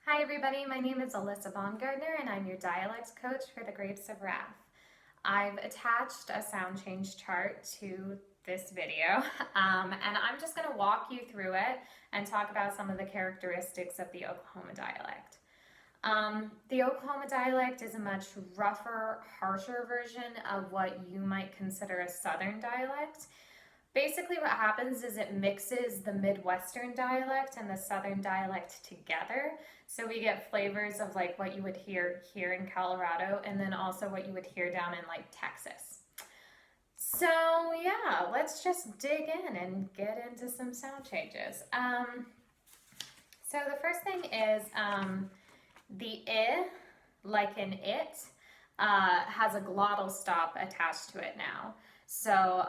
Hi everybody, my name is Alyssa Baumgartner and I'm your dialect coach for the Grapes of Wrath. I've attached a sound change chart to this video and I'm just going to walk you through it and talk about some of the characteristics of the Oklahoma dialect. The Oklahoma dialect is a much rougher, harsher version of what you might consider a Southern dialect. Basically what happens is it mixes the Midwestern dialect and the Southern dialect together. So we get flavors of like what you would hear here in Colorado and then also what you would hear down in like Texas. So yeah, let's just dig in and get into some sound changes. So the first thing is the I, like in it, has a glottal stop attached to it now. So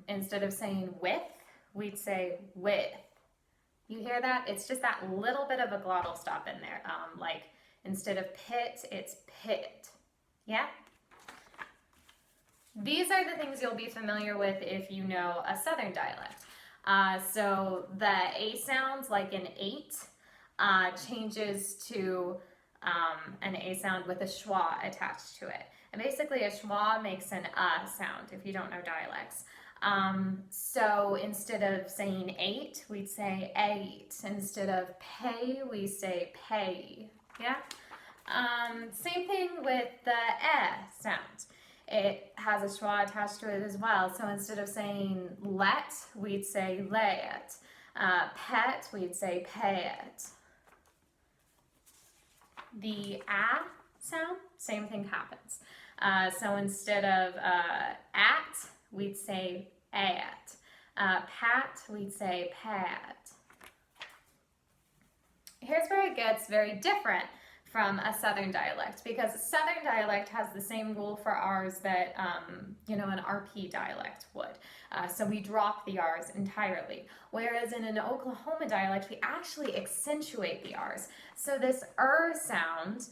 instead of saying with, we'd say with. You hear that? It's just that little bit of a glottal stop in there. Like instead of pit, it's pit. Yeah? These are the things you'll be familiar with if you know a Southern dialect. So the A sounds, like an 8, changes to an A sound with a schwa attached to it. And basically a schwa makes an sound if you don't know dialects. So instead of saying 8, we'd say 8. Instead of pay, we say pay. Yeah? Same thing with the sound. It has a schwa attached to it as well. So instead of saying let, we'd say let. Pet, we'd say pet. The sound, same thing happens. So instead of at, we'd say at. Pat, we'd say pat. Here's where it gets very different from a Southern dialect, because Southern dialect has the same rule for R's that an RP dialect would. So we drop the R's entirely. Whereas in an Oklahoma dialect, we actually accentuate the R's. So this sound,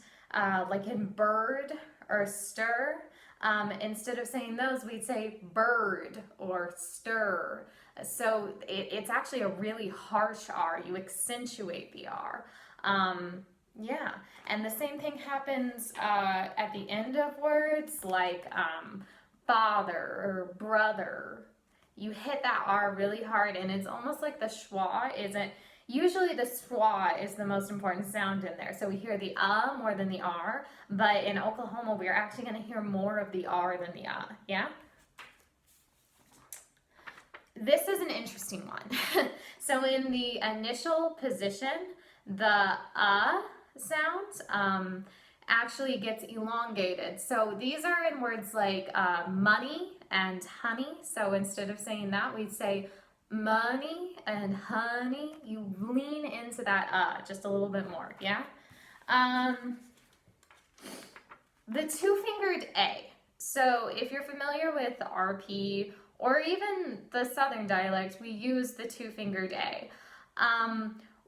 like in bird or stir, instead of saying those, we'd say bird or stir. So it's actually a really harsh R. You accentuate the R. Yeah, and the same thing happens at the end of words like father or brother. You hit that R really hard, and it's almost like the schwa isn't. Usually the schwa is the most important sound in there. So we hear the more than the R, but in Oklahoma, we're actually going to hear more of the R than the yeah? This is an interesting one. So in the initial position, the sound actually gets elongated. So these are in words like money and honey. So instead of saying that, we'd say money and honey. You lean into that just a little bit more, yeah? The two-fingered A. So if you're familiar with the RP or even the Southern dialect, we use the two-fingered A.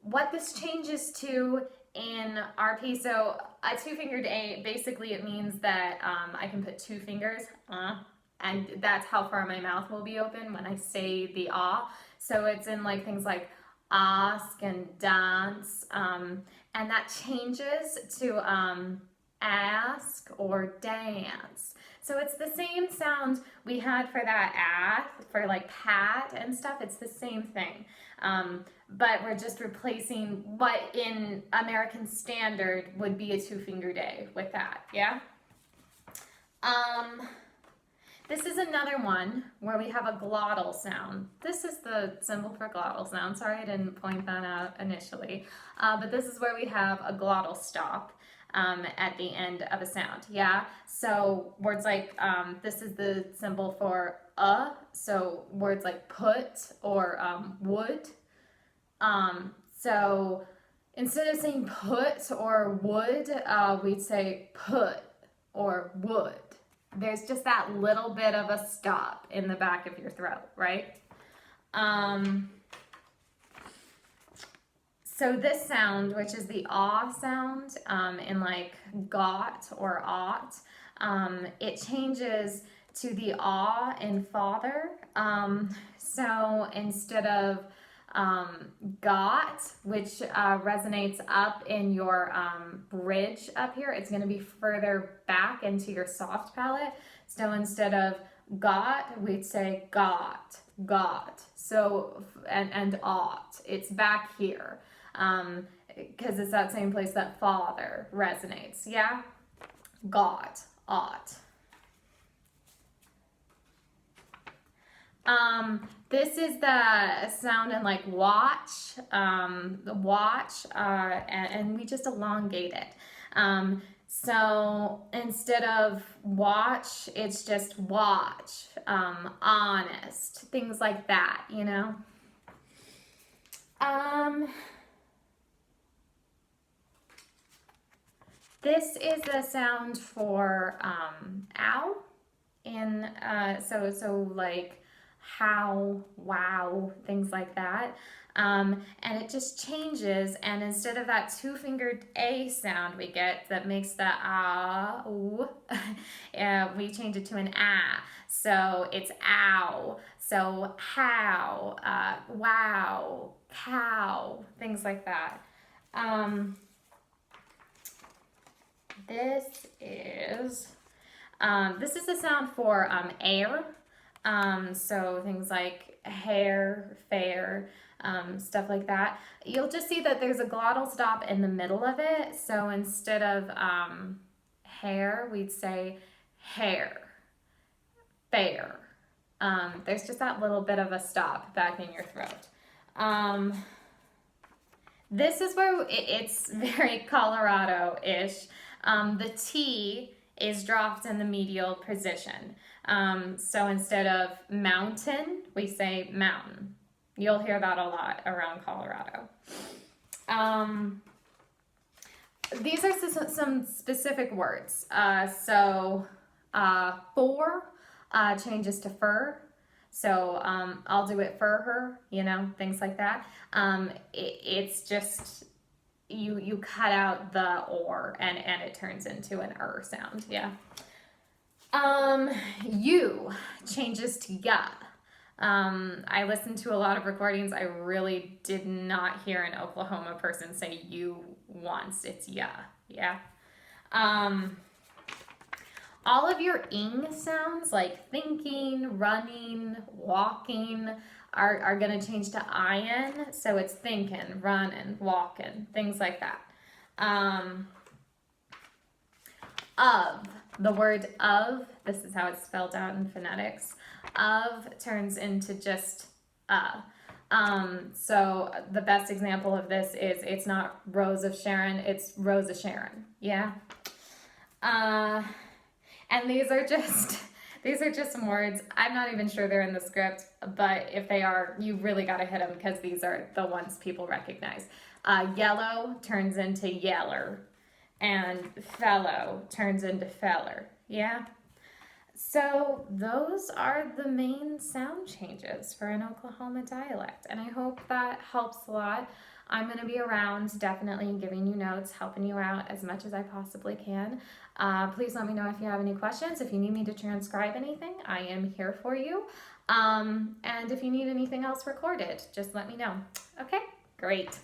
What this changes to in RP, so a two-fingered A, basically it means that I can put 2 fingers, and that's how far my mouth will be open when I say the So it's in like things like ask and dance, and that changes to ask or dance. So it's the same sound we had for that for like pat and stuff. It's the same thing. But we're just replacing what in American Standard would be a two-fingered A with that, yeah? This is another one where we have a glottal sound. This is the symbol for glottal sound. Sorry I didn't point that out initially. But this is where we have a glottal stop at the end of a sound, yeah? So words like, this is the symbol for so words like put or would. So instead of saying put or would, we'd say put or would. There's just that little bit of a stop in the back of your throat, right? So this sound, which is the sound in like got or ought, it changes to the in father. So instead of got, which resonates up in your bridge up here. It's going to be further back into your soft palate. So instead of got, we'd say got. So, and ought. It's back here. Because it's that same place that father resonates. Yeah? Got, ought. This is the sound in like watch, and we just elongate it. So instead of watch, it's just watch, honest, things like that, you know? This is the sound for, ow, and, so like, how, wow, things like that. And it just changes, and instead of that two-fingered A sound we get that makes the ah, we change it to an ah. So it's ow. So how, wow, cow, things like that. This is the sound for air. So things like hair, fair, stuff like that. You'll just see that there's a glottal stop in the middle of it. So instead of hair, we'd say hair, fair. There's just that little bit of a stop back in your throat. This is where it's very Colorado-ish. The T is dropped in the medial position. So instead of mountain, we say mountain. You'll hear that a lot around Colorado. These are some specific words. For changes to fur. So I'll do it for her, you know, things like that. It's just, you cut out the or and it turns into an sound, yeah. You changes to ya. I listened to a lot of recordings. I really did not hear an Oklahoma person say you once. It's ya, yeah. All of your ing sounds like thinking, running, walking are going to change to in. So it's thinking, running, walking, things like that. Of, the word of, this is how it's spelled out in phonetics. Of turns into just so the best example of this is it's not Rose of Sharon, it's Rosa Sharon. Yeah. And these are just some words. I'm not even sure they're in the script, but if they are, you really got to hit them because these are the ones people recognize. Yellow turns into yeller, and fellow turns into feller. Yeah. So those are the main sound changes for an Oklahoma dialect, and I hope that helps a lot. I'm going to be around, definitely giving you notes, helping you out as much as I possibly can. Please let me know if you have any questions. If you need me to transcribe anything, I am here for you. And if you need anything else recorded, just let me know. Okay, great.